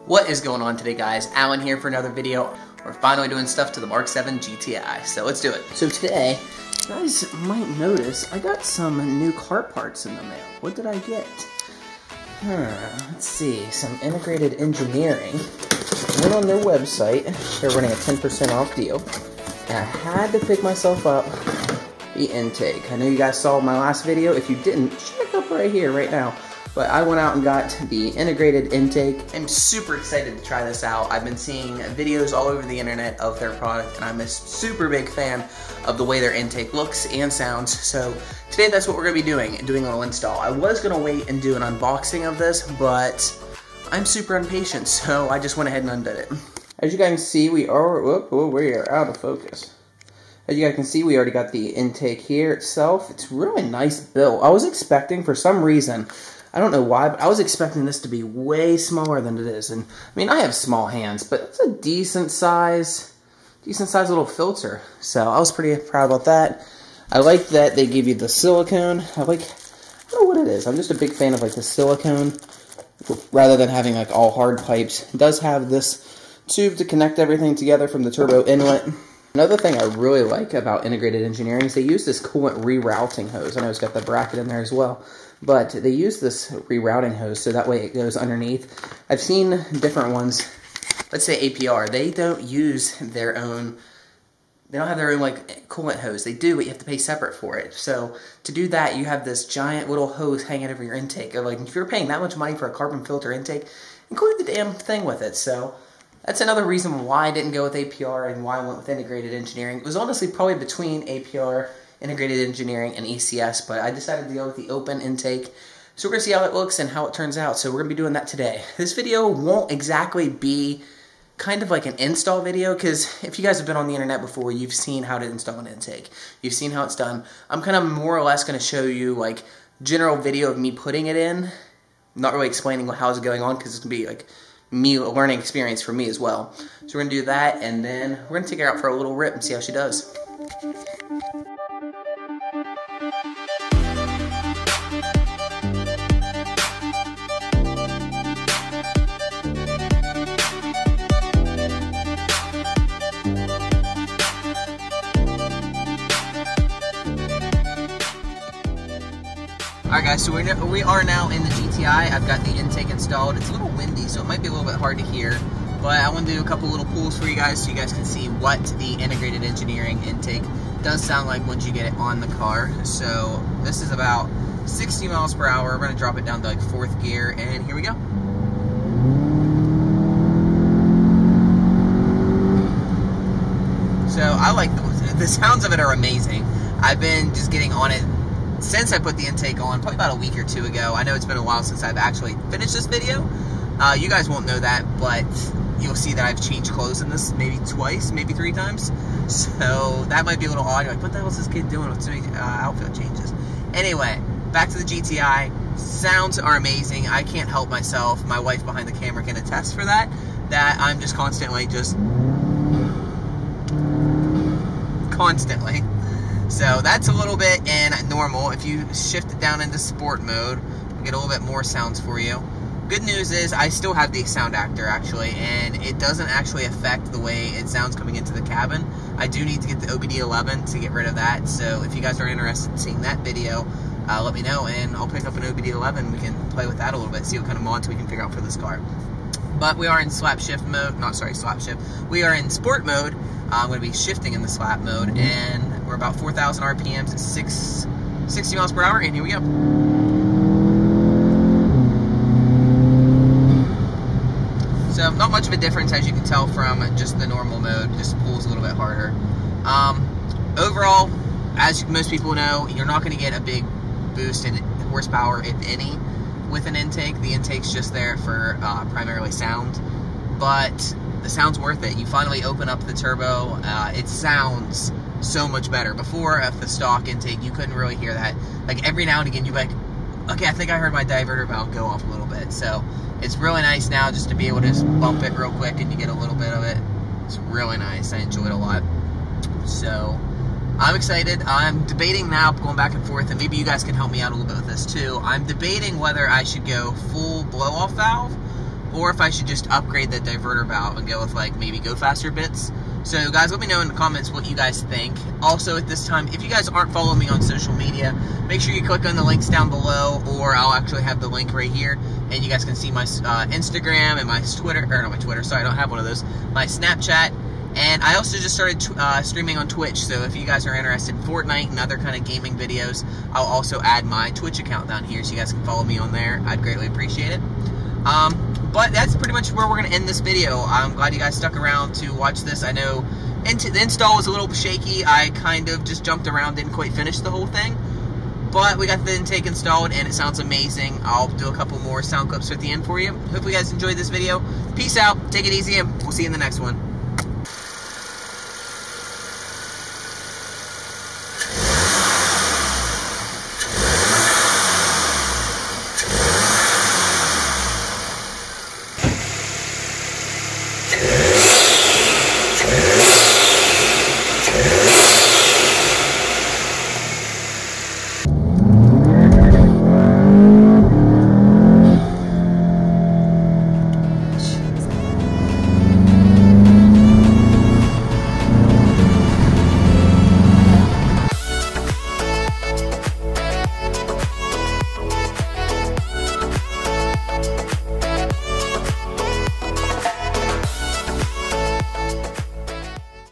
What is going on today, guys? Alan here for another video. We're finally doing stuff to the Mark 7 GTI, so let's do it. So today, you guys might notice I got some new car parts in the mail. What did I get? Let's see, some integrated engineering. Went on their website, they're running a 10% off deal, and I had to pick myself up the intake. I know you guys saw my last video. If you didn't, check up right here, right now. But I went out and got the integrated intake. I'm super excited to try this out. I've been seeing videos all over the internet of their product, and I'm a super big fan of the way their intake looks and sounds. So today that's what we're gonna be doing a little install. I was gonna wait and do an unboxing of this, but I'm super impatient, so I just went ahead and undid it. As you guys can see, we are out of focus. As you guys can see, we already got the intake here itself. It's really nice built. I was expecting, for some reason, I don't know why, but I was expecting this to be way smaller than it is. And I mean, I have small hands, but it's a decent size little filter. So I was pretty proud about that. I like that they give you the silicone. I don't know what it is. I'm just a big fan of like the silicone rather than having like all hard pipes. It does have this tube to connect everything together from the turbo inlet. Another thing I really like about integrated engineering is they use this coolant rerouting hose. I know it's got the bracket in there as well, but they use this rerouting hose so that way it goes underneath. I've seen different ones, let's say APR, they don't use their own, they don't have their own like coolant hose. They do, but you have to pay separate for it. So to do that, you have this giant little hose hanging over your intake. Like if you're paying that much money for a carbon filter intake, include the damn thing with it. So that's another reason why I didn't go with APR and why I went with integrated engineering. It was honestly probably between APR, integrated engineering, and ECS, but I decided to go with the open intake. So we're going to see how it looks and how it turns out. So we're going to be doing that today. This video won't exactly be kind of like an install video, because if you guys have been on the internet before, you've seen how to install an intake. You've seen how it's done. I'm kind of more or less going to show you like general video of me putting it in, not really explaining how it's going on, because it's going to be like a learning experience for me as well. So we're going to do that, and then we're going to take her out for a little rip and see how she does. Alright guys, so we are now in the GTI. I've got the intake installed. It's a little windy, so it might be a little bit hard to hear, but I want to do a couple little pulls for you guys so you guys can see what the integrated engineering intake does sound like once you get it on the car. So this is about 60 miles per hour. We're going to drop it down to like 4th gear, and here we go. So I like the sounds of it are amazing. I've been just getting on it since I put the intake on, probably about a week or two ago. I know it's been a while since I've actually finished this video. You guys won't know that, but you'll see that I've changed clothes in this maybe twice, maybe 3 times. So that might be a little odd. You're like, what the hell is this kid doing with so many outfit changes? Anyway, back to the GTI. Sounds are amazing. I can't help myself. My wife behind the camera can attest for that. That I'm just constantly So that's a little bit in normal. If you shift it down into sport mode, we'll get a little bit more sounds for you. Good news is I still have the sound actor actually, and it doesn't actually affect the way it sounds coming into the cabin. I do need to get the OBD11 to get rid of that, so if you guys are interested in seeing that video, let me know, and I'll pick up an OBD11. We can play with that a little bit, see what kind of mods we can figure out for this car. But we are in we are in sport mode. I'm going to be shifting in the slap mode, and we're about 4,000 RPMs at 60 miles per hour, and here we go. So not much of a difference, as you can tell from just the normal mode, just pulls a little bit harder. Overall, as most people know, you're not going to get a big boost in horsepower, if any, with an intake. The intake's just there for primarily sound, but the sound's worth it. You finally open up the turbo, it sounds so much better. Before, at the stock intake, you couldn't really hear that. Like every now and again, you'd be like, okay, I think I heard my diverter valve go off a little bit. So it's really nice now just to be able to just bump it real quick and you get a little bit of it. It's really nice. I enjoy it a lot. So I'm excited. I'm debating now, going back and forth, and maybe you guys can help me out a little bit with this too. I'm debating whether I should go full blow-off valve, or if I should just upgrade the diverter valve and go with like maybe go faster bits. So guys, let me know in the comments what you guys think. Also at this time, if you guys aren't following me on social media, make sure you click on the links down below, or I'll actually have the link right here, and you guys can see my Instagram and my Twitter, or not my Twitter, sorry, I don't have one of those, my Snapchat. And I also just started streaming on Twitch, so if you guys are interested in Fortnite and other kind of gaming videos, I'll also add my Twitch account down here so you guys can follow me on there. I'd greatly appreciate it. But that's pretty much where we're going to end this video. I'm glad you guys stuck around to watch this. I know the install was a little shaky. I kind of just jumped around, didn't quite finish the whole thing. But we got the intake installed, and it sounds amazing. I'll do a couple more sound clips at the end for you. Hope you guys enjoyed this video. Peace out, take it easy, and we'll see you in the next one.